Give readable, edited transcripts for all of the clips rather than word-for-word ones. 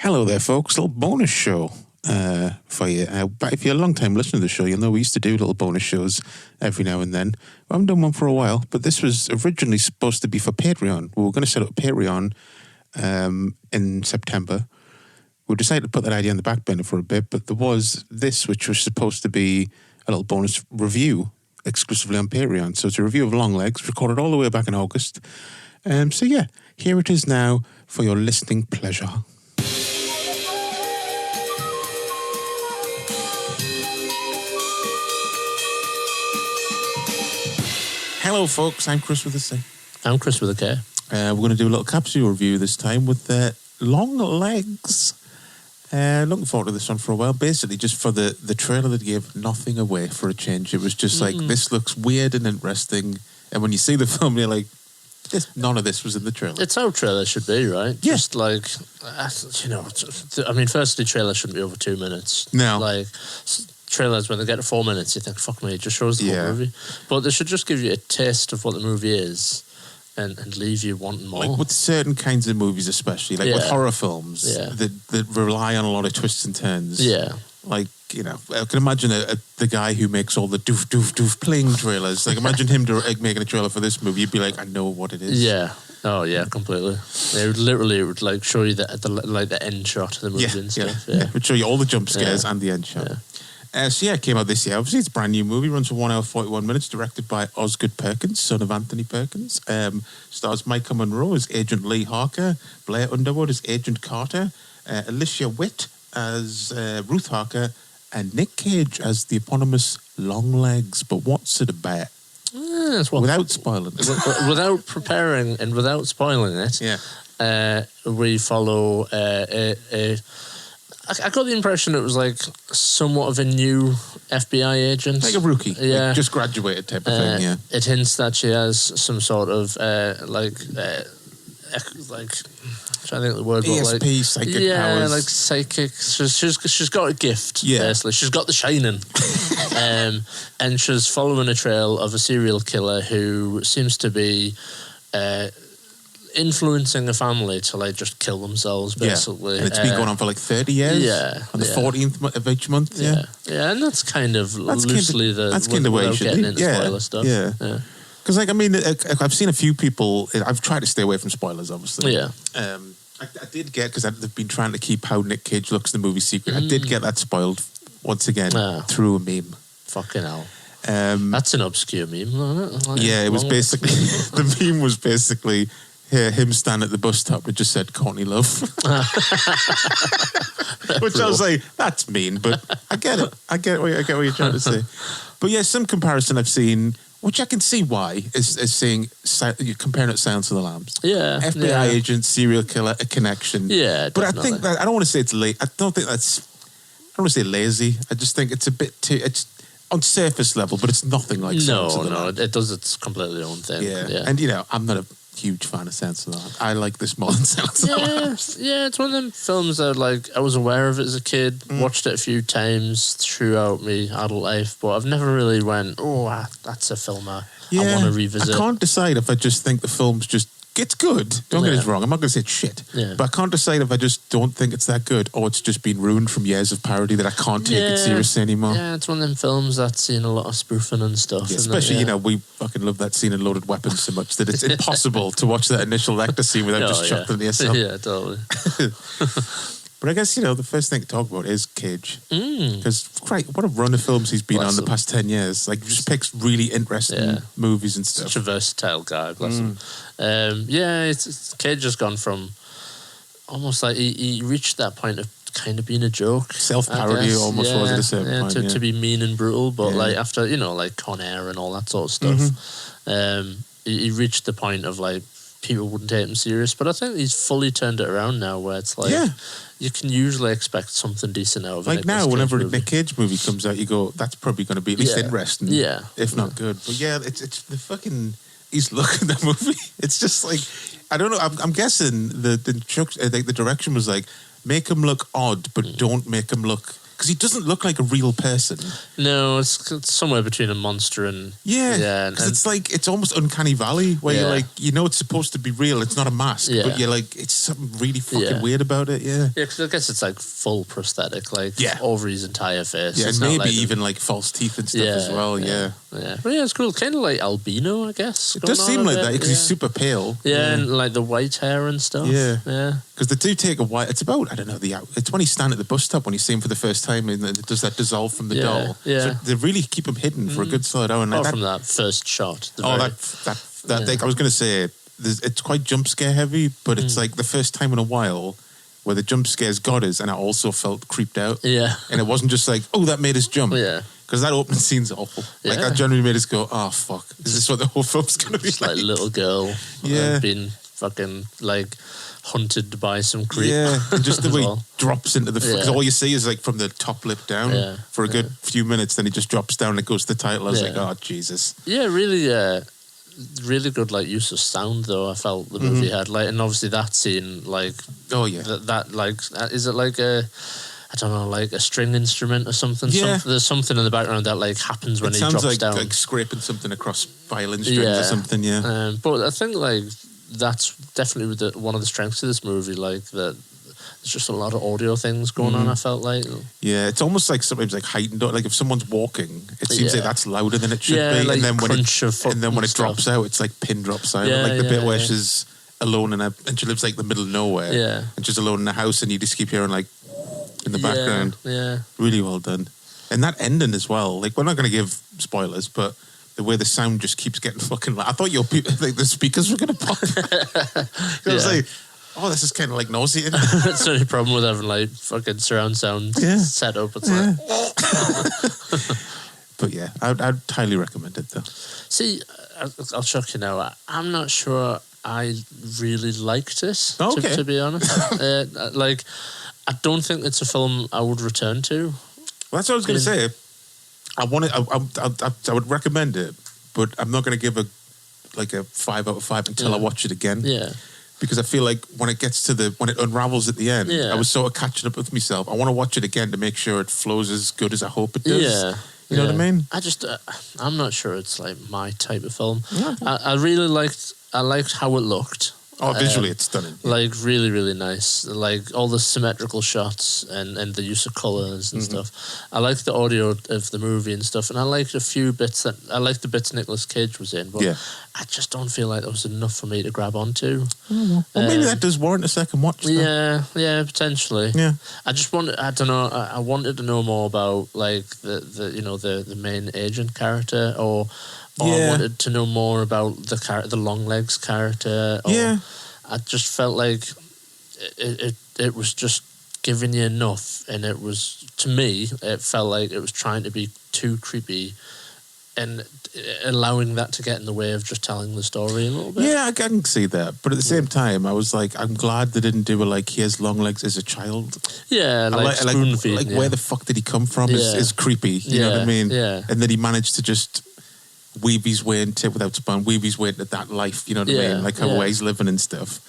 Hello there, folks. A little bonus show for you. But if you're a long-time listener to the show, you'll know we used to do little bonus shows every now and then. I haven't done one for a while, but this was originally supposed to be for Patreon. We were going to set up Patreon in September. We decided to put that idea on the back burner for a bit, but there was this, which was supposed to be a little bonus review exclusively on Patreon. So it's a review of Longlegs, recorded all the way back in August. So yeah, here it is now for your listening pleasure. Hello, folks. I'm Chris with a C. I'm Chris with a K. We're going to do a little capsule review this time with Longlegs. Looking forward to this one for a while. Basically, just for the trailer that gave nothing away for a change. It was just like, this looks weird and interesting. And when you see the film, you're like, none of this was in the trailer. It's how trailers should be, right? Yeah. Just like, I mean, firstly, trailers shouldn't be over 2 minutes. No. Like, trailers, when they get to 4 minutes, you think, fuck me, it just shows the whole movie. But they should just give you a taste of what the movie is and leave you wanting more. Like with certain kinds of movies especially, like with horror films that rely on a lot of twists and turns. Yeah. Like, I can imagine the guy who makes all the doof, doof, doof pling trailers. Like, imagine him making a trailer for this movie. You'd be like, I know what it is. Yeah. Oh, yeah, completely. It would like show you the end shot of the movie and stuff. Yeah. It would show you all the jump scares and the end shot. Yeah. It came out this year. Obviously, it's a brand new movie. Runs for 1 hour, 41 minutes. Directed by Osgood Perkins, son of Anthony Perkins. Stars Micah Monroe as Agent Lee Harker, Blair Underwood as Agent Carter, Alicia Witt as Ruth Harker, and Nick Cage as the eponymous Longlegs. But what's it about? Without spoiling it. Without preparing and without spoiling it, we follow I got the impression it was like somewhat of a new FBI agent. Like a rookie. Yeah. Like just graduated type of thing, yeah. It hints that she has some sort of, I'm trying to think of the word. ESP, psychic powers. like psychic. She's got a gift, basically. She's got the shining. And she's following a trail of a serial killer who seems to be influencing a family to like just kill themselves, basically. And it's been going on for like 30 years. Yeah. On the 14th of each month. Yeah. Yeah, and that's kind of loosely that's kind of way it should be. Spoiler stuff. Yeah. Because, like, I mean, I've seen a few people. I've tried to stay away from spoilers, obviously. Yeah. I did get, because they've been trying to keep how Nick Cage looks in the movie secret. I did get that spoiled once again through a meme. Fucking hell. That's an obscure meme, isn't it? Like, it was basically the meme was basically him stand at the bus stop and just said Courtney Love. Which I was like, that's mean, but I get it. I get what you're trying to say. But yeah, some comparison I've seen, which I can see why, is seeing, you're comparing it to Silence of the Lambs. Yeah. FBI agent, serial killer, a connection. Yeah, but definitely. I think that, I don't want to say it's late. I don't want to say lazy. I just think it's a bit too, it's on surface level, but it's nothing like Silence of the Lambs. No, it does its completely own thing. Yeah. And I'm not a huge fan of Silence of the Lambs. I like this more than Silence of the Lambs. Yeah, it's one of them films that I was aware of it as a kid, watched it a few times throughout my adult life, but I've never really went, that's a film I want to revisit. I can't decide if I just think the film's it's good. Don't get us wrong. I'm not going to say it's shit. Yeah. But I can't decide if I just don't think it's that good or it's just been ruined from years of parody that I can't take it seriously anymore. Yeah, it's one of them films that's seen a lot of spoofing and stuff. Yeah, especially, we fucking love that scene in Loaded Weapons so much that it's impossible to watch that initial actor scene without just chuckling yourself. Yeah, totally. But I guess, the first thing to talk about is Cage. Because, what a run of films he's been on the past 10 years. Like, just picks really interesting movies and stuff. Such a versatile guy, bless him. Cage has gone from almost like he reached that point of kind of being a joke. Self-parody almost was at a certain point. To be mean and brutal, but like after, like Con Air and all that sort of stuff, he reached the point of like, people wouldn't take him serious, but I think he's fully turned it around now where it's like you can usually expect something decent out of it. Like now, whenever a Nick Cage movie comes out, you go, that's probably going to be at least interesting, if not good. But it's the fucking, he's looking at that movie. It's just like, I don't know, I'm guessing the direction was like, make him look odd, but don't make him look because he doesn't look like a real person. No, it's somewhere between a monster and because it's like it's almost Uncanny Valley where you're like, it's supposed to be real. It's not a mask, but you're like, it's something really fucking weird about it. Yeah, because I guess it's like full prosthetic, like over his entire face. Yeah, it's and maybe like even like false teeth and stuff as well. Yeah. But it's cool. Kind of like albino, I guess. It does seem like that because he's super pale. Yeah, and like the white hair and stuff. Yeah. Yeah. Because they do take a while. It's about, I don't know, it's when he's standing at the bus stop when you see him for the first time and it does that dissolve from the doll. Yeah. So they really keep him hidden for a good solid hour. Apart from that first shot. I was going to say, it's quite jump scare heavy, but it's like the first time in a while where the jump scares got us and I also felt creeped out. Yeah. And it wasn't just like, oh, that made us jump. Yeah. Because that opening scene's awful. Like, that generally made us go, oh, fuck. Is this what the whole film's going to be like? Little girl being fucking, like, hunted by some creep. Yeah, and just the way he drops into the... Because all you see is, like, from the top lip down for a good few minutes, then he just drops down and it goes to the title. I was like, oh, Jesus. Yeah, really good, like, use of sound, though, I felt the movie had. Like, and obviously that scene, like... Oh, yeah. Is it like a... I don't know, like a string instrument or something. Yeah. There's something in the background that like happens when he drops down. It sounds like scraping something across violin strings or something, but I think like that's definitely one of the strengths of this movie, like that there's just a lot of audio things going on, I felt like. Yeah, it's almost like sometimes like heightened, like if someone's walking, it seems like that's louder than it should be. Like and then when it stuff. drops out, it's like pin drop silent. Like the bit where she's alone and she lives like the middle of nowhere. Yeah. And she's alone in a house and you just keep hearing like in the background. Yeah. Really well done. And that ending as well. Like, we're not going to give spoilers, but the way the sound just keeps getting fucking loud. I thought like the speakers were going to pop. I was like, oh, this is kind of like nauseating. That's the only problem with having like fucking surround sound set up. It's like... But yeah, I'd highly recommend it though. See, I'll shock you now. I'm not sure I really liked it, to be honest. Like... I don't think it's a film I would return to. Well, that's what I was going to say. I would recommend it, but I'm not going to give a 5 out of 5 until I watch it again. Yeah. Because I feel like when it unravels at the end, I was sort of catching up with myself. I want to watch it again to make sure it flows as good as I hope it does. Yeah. You know what I mean? I'm not sure it's like my type of film. Yeah. I liked how it looked. Oh, visually it's stunning. Like, really, really nice. Like, all the symmetrical shots and the use of colours and stuff. I liked the audio of the movie and stuff, and I liked a few bits I liked the bits Nicolas Cage was in, but I just don't feel like there was enough for me to grab onto. Well, maybe that does warrant a second watch, though. Yeah, potentially. Yeah. I just wanted, I don't know, I wanted to know more about, like, the main agent character, or I wanted to know more about the Longlegs character. I just felt like it was just giving you enough, and it was, to me, it felt like it was trying to be too creepy and allowing that to get in the way of just telling the story a little bit. Yeah, I can see that. But at the same time, I was like, I'm glad they didn't do it like, here's Longlegs as a child. Yeah, like spoon feeding. Like where the fuck did he come from is creepy. You know what I mean? Yeah. And then he managed to just weave his way into, without spoon, weave his way into that life, you know what I mean? Like how he's living and stuff.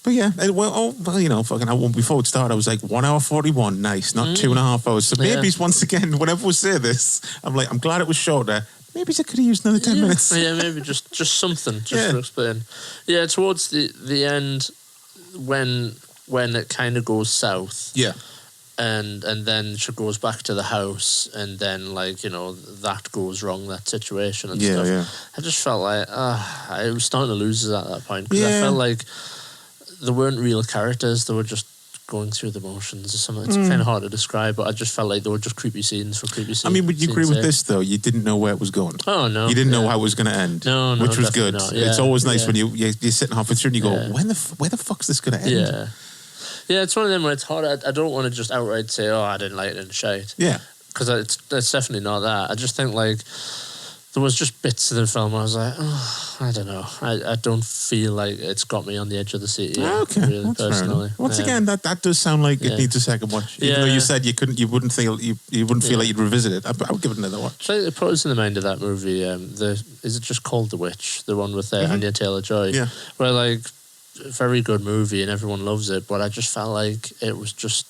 But yeah, fucking, before it started, I was like 1 hour 41, nice, not 2.5 hours. So maybe once again, whenever we say this, I'm like, I'm glad it was shorter. Maybe I could have used another 10 minutes. Yeah, maybe just something, to explain. Yeah, towards the end, when it kind of goes south. Yeah. And then she goes back to the house, and then, like, that goes wrong, that situation and stuff. Yeah. I just felt like, I was starting to lose it at that point, because I felt like there weren't real characters, they were just going through the motions or something. It's kind of hard to describe, but I just felt like they were just creepy scenes for creepy scenes. I mean, would you agree with this, though? You didn't know where it was going. Oh, no. You didn't know how it was going to end. No, which was good. Not. It's always nice when you're sitting halfway through and you go, where the fuck's this going to end? Yeah. Yeah, it's one of them where it's hard. I don't want to just outright say, oh, I didn't like it and shite. Yeah. Because it's definitely not that. I just think, like, there was just bits of the film where I was like, oh, I don't know. I don't feel like it's got me on the edge of the seat yet, really, that's personally. Once again, that does sound like it needs a second watch. Even though you said you wouldn't feel like you'd revisit it. I would give it another watch. So it put us in the mind of that movie. Is it just called The Witch? The one with Anya Taylor-Joy. Yeah. Where, like, very good movie and everyone loves it, but I just felt like it was just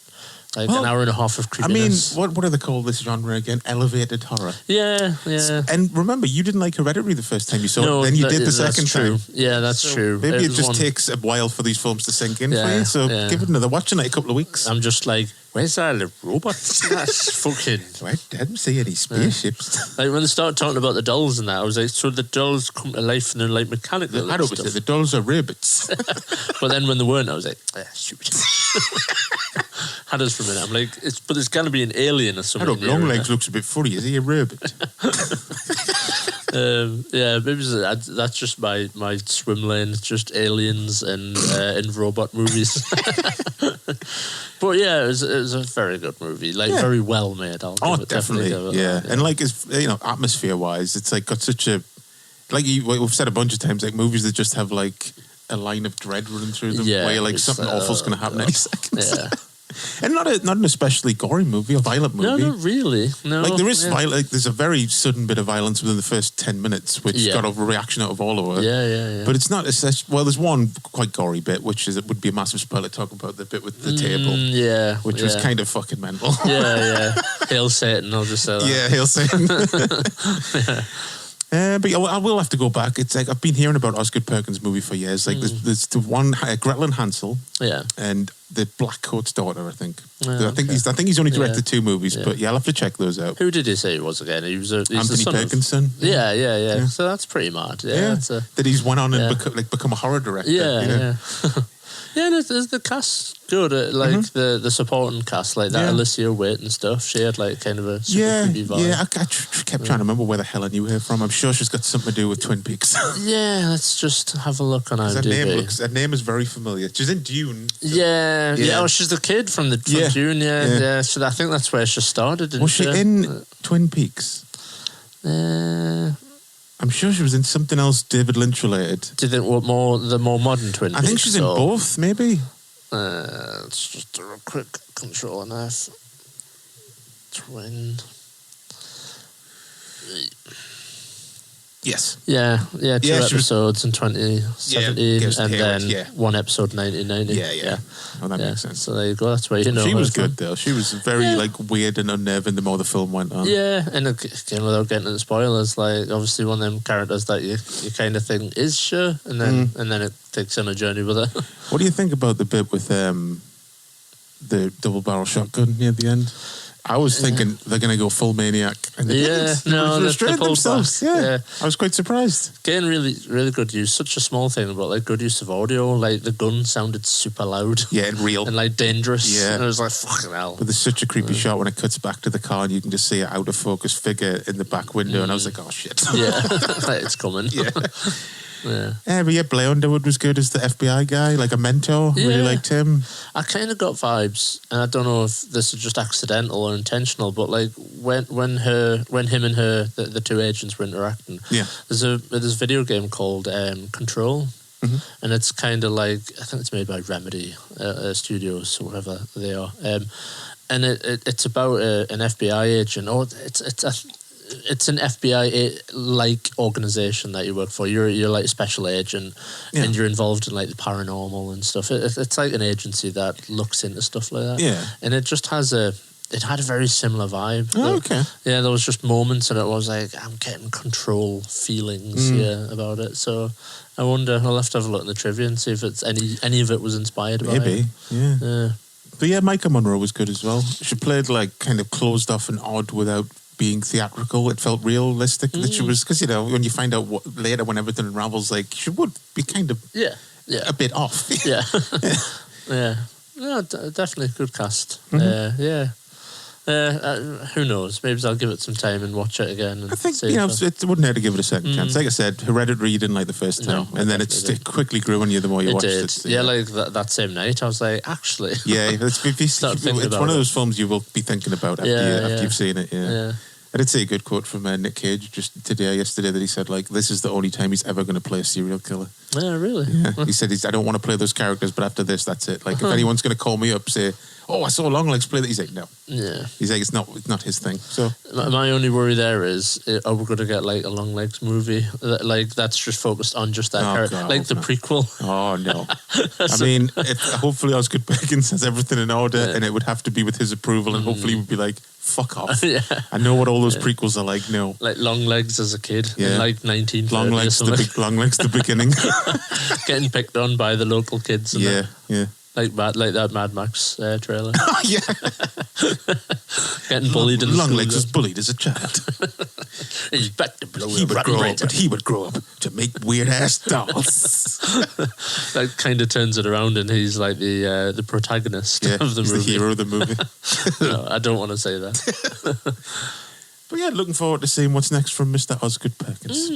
Like an hour and a half of creepiness. I mean, what do they call this genre again? Elevated horror. Yeah. And remember, you didn't like Hereditary the first time you saw it. Then you did the second time. Yeah, that's true. Maybe it just takes a while for these films to sink in for you. So give it another watch in a couple of weeks. I'm just like, where's that robot? That's fucking... I didn't see any spaceships. Like when they started talking about the dolls and that, I was like, so the dolls come to life and they're like mechanical. I don't say the dolls are rabbits. But then when they weren't, I was like, stupid. Had us for a minute. I'm like, but there's going to be an alien or something. I don't know, Longlegs looks a bit funny. Is he a rabbit? Maybe that's just my swim lane. It's just aliens and robot movies. But yeah, it was a very good movie. Like very well made. Definitely give it that. And like it's atmosphere wise, it's like got such a we've said a bunch of times, like movies that just have like a line of dread running through them, where you're like something awful's going to happen any second. Yeah. And not an especially gory movie, a violent movie. No, not really. No, like there is there's a very sudden bit of violence within the first 10 minutes, which got a reaction out of all of it. Yeah. But it's not. There's one quite gory bit, which would be a massive spoiler. Talking about the bit with the table, which was kind of fucking mental. Yeah. Hail Satan! I'll just say that. Yeah, Hail Satan. But I will have to go back. It's like I've been hearing about Osgood Perkins' movie for years. Like there's the one Gretel and Hansel, and the Blackcoat's daughter. I think. I think he's only directed 2 movies, but I'll have to check those out. Who did he say he was again? He's Anthony the son Perkins' son. Yeah. So that's pretty mad. Yeah. That he's went on and become a horror director. Yeah. Yeah, and the cast good. The supporting cast, like that Alicia Witt and stuff. She had like kind of a super creepy vibe. Yeah, I kept trying to remember where the hell I knew her from. I'm sure she's got something to do with Twin Peaks. Yeah, let's just have a look on IMDb. Her name is very familiar. She's in Dune. Yeah. Oh, she's the kid from Dune. Yeah. So I think that's where she started. Was she in Twin Peaks? I'm sure she was in something else David Lynch related. Do you think the more modern Twin Peaks? I think she's in both, maybe. Let's just do a quick Control and F. Twin. Yes. Yeah, 2 episodes in 2017 and then 1 episode in 1990. Yeah. Oh, that makes sense. So there you go. That's where you know. She was good though. She was very weird and unnerving the more the film went on. Yeah, and again, without getting into spoilers, like obviously one of them characters that you kind of think is sure, and then it takes on a journey with her. What do you think about the bit with the double barrel shotgun near the end? I was thinking they're going to go full maniac. And they didn't. No, they restrained themselves. Yeah. I was quite surprised. Again, really, really good use. Such a small thing, but like good use of audio. Like the gun sounded super loud. Yeah, and real. And like dangerous. Yeah. And it was like, fucking hell. But there's such a creepy shot when it cuts back to the car and you can just see an out of focus figure in the back window. And I was like, oh shit. Yeah, it's coming. Yeah. Yeah. Blair Underwood was good as the FBI guy, like a mentor. Really liked him. I kind of got vibes, and I don't know if this is just accidental or intentional, but like when him and her, the 2 agents were interacting. Yeah. There's a video game called Control. Mm-hmm. And it's kind of like, I think it's made by Remedy Studios or whatever they are. And it's about an FBI agent. It's an FBI-like organization that you work for. You're like a special agent, and you're involved in like the paranormal and stuff. It's like an agency that looks into stuff like that. Yeah, and it just had a very similar vibe. Oh, okay. Yeah, there was just moments, and it was like I'm getting control feelings about it. So I wonder. I'll have to have a look in the trivia and see if it's any of it was inspired by it. Maybe. Yeah. But yeah, Micah Monroe was good as well. She played like kind of closed off and odd without being theatrical. It felt realistic that she was, because when you find out later when everything unravels, like she would be kind of a bit off. No, definitely a good cast. Who knows? Maybe I'll give it some time and watch it again. And I think it wouldn't hurt to give it a second chance. Like I said, Hereditary you didn't like the first time, and then it quickly grew on you the more you watched it. Yeah, like that same night, I was like, actually, it's one of those films you will be thinking about after you've seen it. Yeah. I did see a good quote from Nick Cage just yesterday that he said, like, this is the only time he's ever going to play a serial killer. Yeah, really? Yeah. He said, I don't want to play those characters, but after this, that's it. Like, if anyone's going to call me up, say, I saw Longlegs play that. He's like, no. Yeah. He's like, it's not his thing. So my only worry there is, are we going to get like a Longlegs movie like that's just focused on just that character, God, like the prequel? Oh no! I mean, hopefully Osgood Perkins has everything in order, and it would have to be with his approval, and hopefully he would be like, "Fuck off!" Yeah. I know what all those prequels are like. No, like Longlegs as a kid, in like 1930 Longlegs, Longlegs, the beginning, getting picked on by the local kids. And yeah. Like that Mad Max trailer. Yeah. Getting bullied in the Longlegs school. was bullied as a child. He's back to blow He would grow up to make weird ass dolls. That kind of turns it around, and he's like the protagonist of the movie. The hero of the movie. No, I don't want to say that. But yeah, looking forward to seeing what's next from Mr. Osgood Perkins.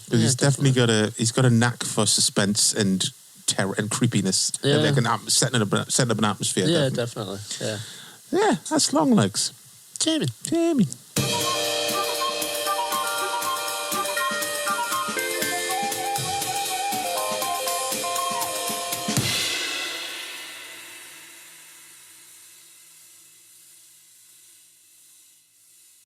Because he's definitely got a knack for suspense and terror and creepiness. Yeah. Like setting up an atmosphere. Yeah, definitely. Yeah. Yeah, that's Longlegs. Jamie.